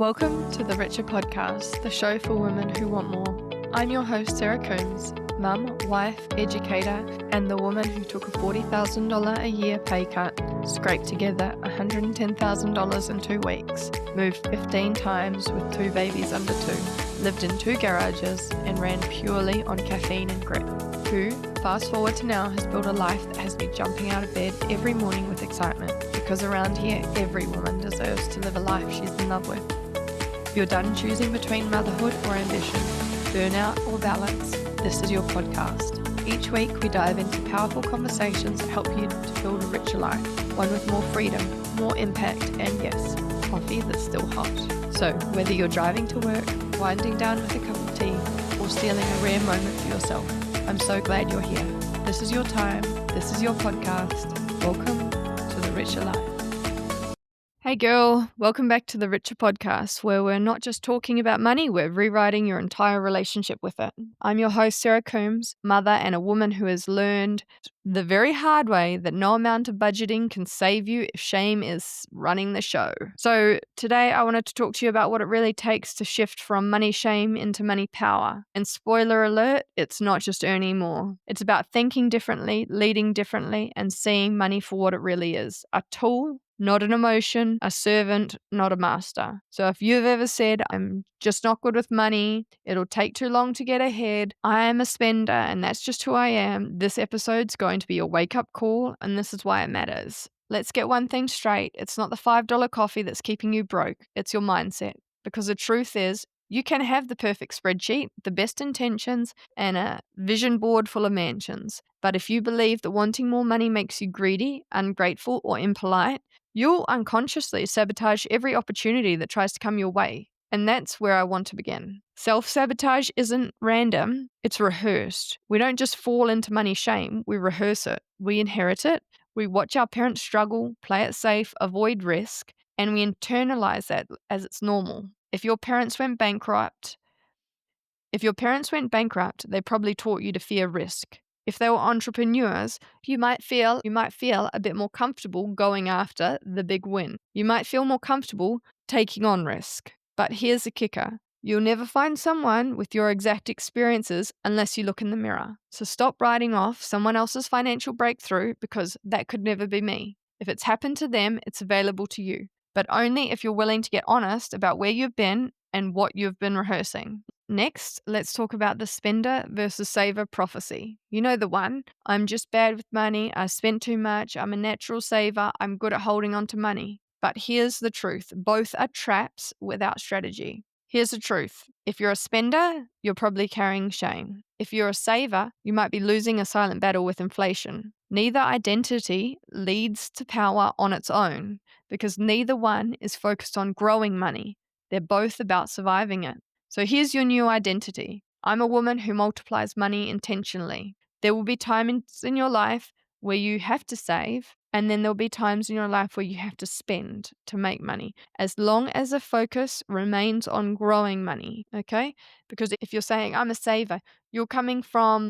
Welcome to the Richer Podcast, the show for women who want more. I'm your host, Sarah Coombs, mum, wife, educator, and the woman who took a $40,000 a year pay cut, scraped together $110,000 in 2 weeks, moved 15 times with 2 babies under 2, lived in 2 garages, and ran purely on caffeine and grit. Who, fast forward to now, has built a life that has me jumping out of bed every morning with excitement, because around here, every woman deserves to live a life she's in love with. If you're done choosing between motherhood or ambition, burnout or balance, this is your podcast. Each week we dive into powerful conversations that help you to build a richer life, one with more freedom, more impact, and yes, coffee that's still hot. So whether you're driving to work, winding down with a cup of tea, or stealing a rare moment for yourself, I'm so glad you're here. This is your time. This is your podcast. Welcome to the Richer Life. Hey girl, welcome back to the Richer Podcast, where we're not just talking about money, we're rewriting your entire relationship with it. I'm your host, Sarah Coombs, mother and a woman who has learned the very hard way that no amount of budgeting can save you if shame is running the show. So today I wanted to talk to you about what it really takes to shift from money shame into money power. And spoiler alert, it's not just earning more. It's about thinking differently, leading differently, and seeing money for what it really is, a tool, not an emotion, a servant, not a master. So if you've ever said, I'm just not good with money, it'll take too long to get ahead, I am a spender and that's just who I am, this episode's going to be a wake-up call, and this is why it matters. Let's get one thing straight. It's not the $5 coffee that's keeping you broke. It's your mindset. Because the truth is, you can have the perfect spreadsheet, the best intentions, and a vision board full of mansions. But if you believe that wanting more money makes you greedy, ungrateful, or impolite, you'll unconsciously sabotage every opportunity that tries to come your way. And that's where I want to begin. Self-sabotage isn't random, it's rehearsed. We don't just fall into money shame, we rehearse it. We inherit it, we watch our parents struggle, play it safe, avoid risk, and we internalize that as it's normal. If your parents went bankrupt, they probably taught you to fear risk. If they were entrepreneurs, you might feel a bit more comfortable going after the big win. You might feel more comfortable taking on risk. But here's the kicker. You'll never find someone with your exact experiences unless you look in the mirror. So stop writing off someone else's financial breakthrough because that could never be me. If it's happened to them, it's available to you. But only if you're willing to get honest about where you've been and what you've been rehearsing. Next, let's talk about the spender versus saver prophecy. You know the one. I'm just bad with money. I spent too much. I'm a natural saver. I'm good at holding on to money. But here's the truth. Both are traps without strategy. Here's the truth. If you're a spender, you're probably carrying shame. If you're a saver, you might be losing a silent battle with inflation. Neither identity leads to power on its own because neither one is focused on growing money. They're both about surviving it. So here's your new identity. I'm a woman who multiplies money intentionally. There will be times in your life where you have to save, and then there'll be times in your life where you have to spend to make money, as long as the focus remains on growing money, okay? Because if you're saying, I'm a saver, you're coming from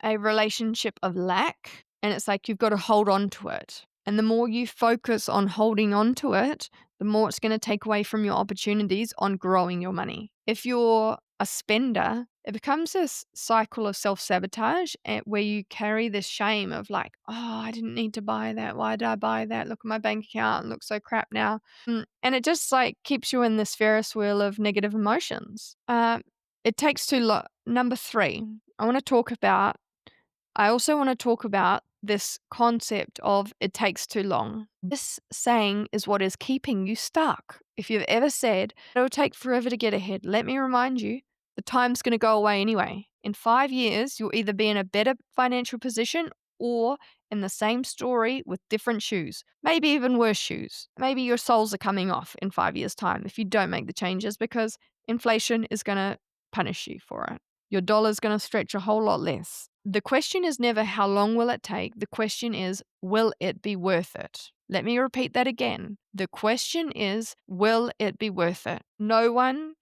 a relationship of lack, and it's like you've got to hold on to it. And the more you focus on holding on to it, the more it's going to take away from your opportunities on growing your money. If you're a spender, it becomes this cycle of self-sabotage where you carry this shame of like, oh, I didn't need to buy that. Why did I buy that? Look at my bank account. It looks so crap now. And it just like keeps you in this Ferris wheel of negative emotions. It takes too long. Number 3, I also want to talk about this concept of it takes too long. This saying is what is keeping you stuck. If you've ever said, it'll take forever to get ahead, let me remind you, the time's going to go away anyway. In 5 years, you'll either be in a better financial position or in the same story with different shoes, maybe even worse shoes. Maybe your soles are coming off in 5 years' time if you don't make the changes because inflation is going to punish you for it. Your dollar's going to stretch a whole lot less. The question is never how long will it take. The question is, will it be worth it? Let me repeat that again. The question is, will it be worth it? No one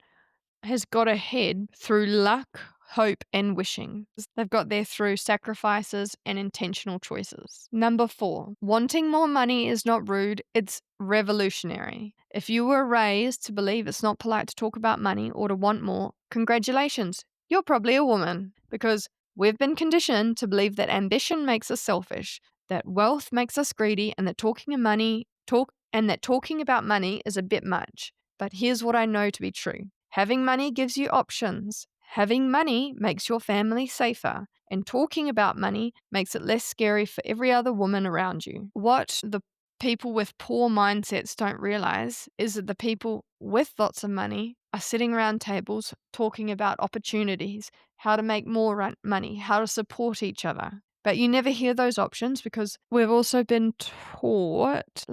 has got ahead through luck, hope, and wishing. They've got there through sacrifices and intentional choices. Number 4, wanting more money is not rude, it's revolutionary. If you were raised to believe it's not polite to talk about money or to want more, congratulations, you're probably a woman, because we've been conditioned to believe that ambition makes us selfish, that wealth makes us greedy, and that talking about money is a bit much. But here's what I know to be true. Having money gives you options. Having money makes your family safer. And talking about money makes it less scary for every other woman around you. What the people with poor mindsets don't realize is that the people with lots of money are sitting around tables talking about opportunities, how to make more money, how to support each other. But you never hear those options because we've also been taught,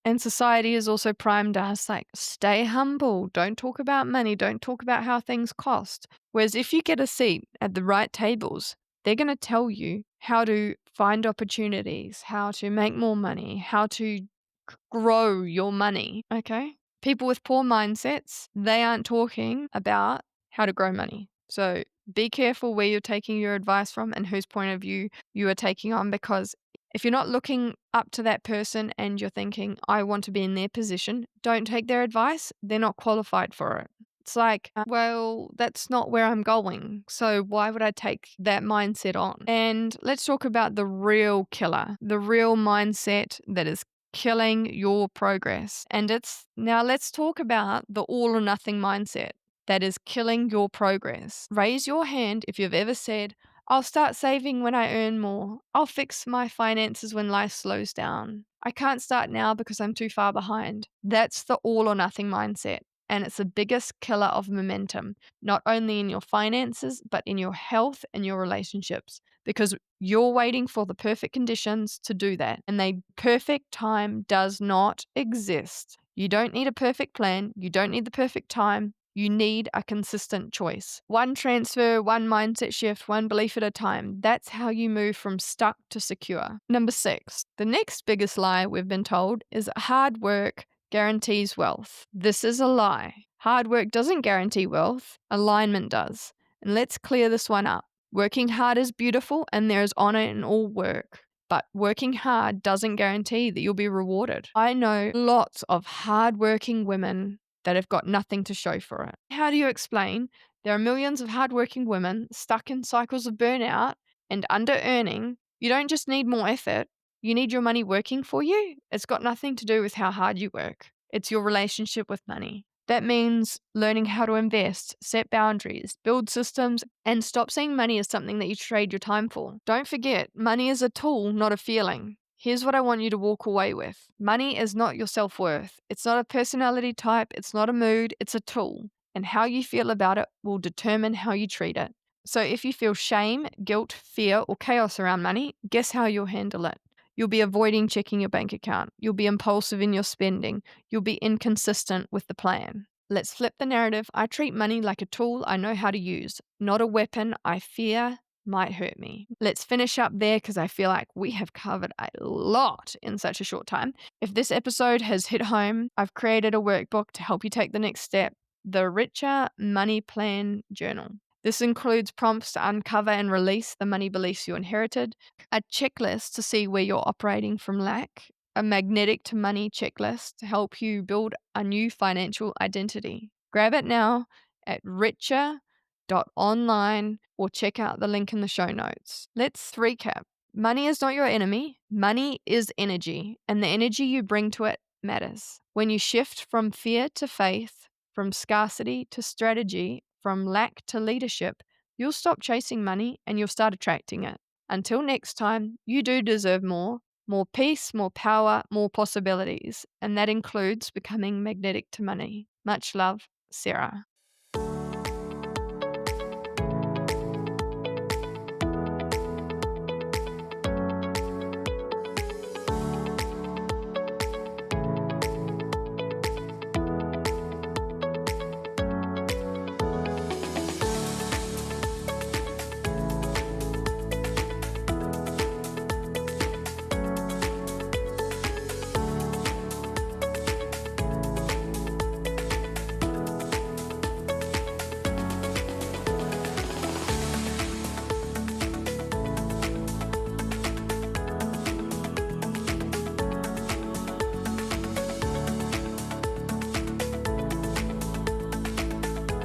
and society has also primed us, stay humble, don't talk about money, don't talk about how things cost. Whereas if you get a seat at the right tables, they're going to tell you how to find opportunities, how to make more money, how to grow your money, okay? People with poor mindsets, they aren't talking about how to grow money. So be careful where you're taking your advice from and whose point of view you are taking on, because if you're not looking up to that person and you're thinking, I want to be in their position, don't take their advice. They're not qualified for it. It's well, that's not where I'm going. So why would I take that mindset on? And let's talk about the real killer, the real mindset that is killing your progress. And now let's talk about the all or nothing mindset that is killing your progress. Raise your hand if you've ever said, I'll start saving when I earn more. I'll fix my finances when life slows down. I can't start now because I'm too far behind. That's the all or nothing mindset. And it's the biggest killer of momentum, not only in your finances, but in your health and your relationships, because you're waiting for the perfect conditions to do that. And the perfect time does not exist. You don't need a perfect plan. You don't need the perfect time. You need a consistent choice. One transfer, one mindset shift, one belief at a time. That's how you move from stuck to secure. Number 6, the next biggest lie we've been told is that hard work guarantees wealth. This is a lie. Hard work doesn't guarantee wealth. Alignment does. And let's clear this one up. Working hard is beautiful and there is honor in all work. But working hard doesn't guarantee that you'll be rewarded. I know lots of hardworking women that have got nothing to show for it. How do you explain there are millions of hardworking women stuck in cycles of burnout and under-earning? You don't just need more effort. You need your money working for you. It's got nothing to do with how hard you work. It's your relationship with money. That means learning how to invest, set boundaries, build systems, and stop seeing money as something that you trade your time for. Don't forget, money is a tool, not a feeling. Here's what I want you to walk away with. Money is not your self-worth. It's not a personality type. It's not a mood. It's a tool. And how you feel about it will determine how you treat it. So if you feel shame, guilt, fear, or chaos around money, guess how you'll handle it. You'll be avoiding checking your bank account. You'll be impulsive in your spending. You'll be inconsistent with the plan. Let's flip the narrative. I treat money like a tool I know how to use, not a weapon I fear might hurt me. Let's finish up there because I feel like we have covered a lot in such a short time. If this episode has hit home, I've created a workbook to help you take the next step, the Richer Money Plan Journal. This includes prompts to uncover and release the money beliefs you inherited, a checklist to see where you're operating from lack, a magnetic to money checklist to help you build a new financial identity. Grab it now at richer.online or check out the link in the show notes. Let's recap. Money is not your enemy. Money is energy, and the energy you bring to it matters. When you shift from fear to faith, from scarcity to strategy, from lack to leadership, you'll stop chasing money and you'll start attracting it. Until next time, you do deserve more peace, more power, more possibilities, and that includes becoming magnetic to money. Much love, Sarah.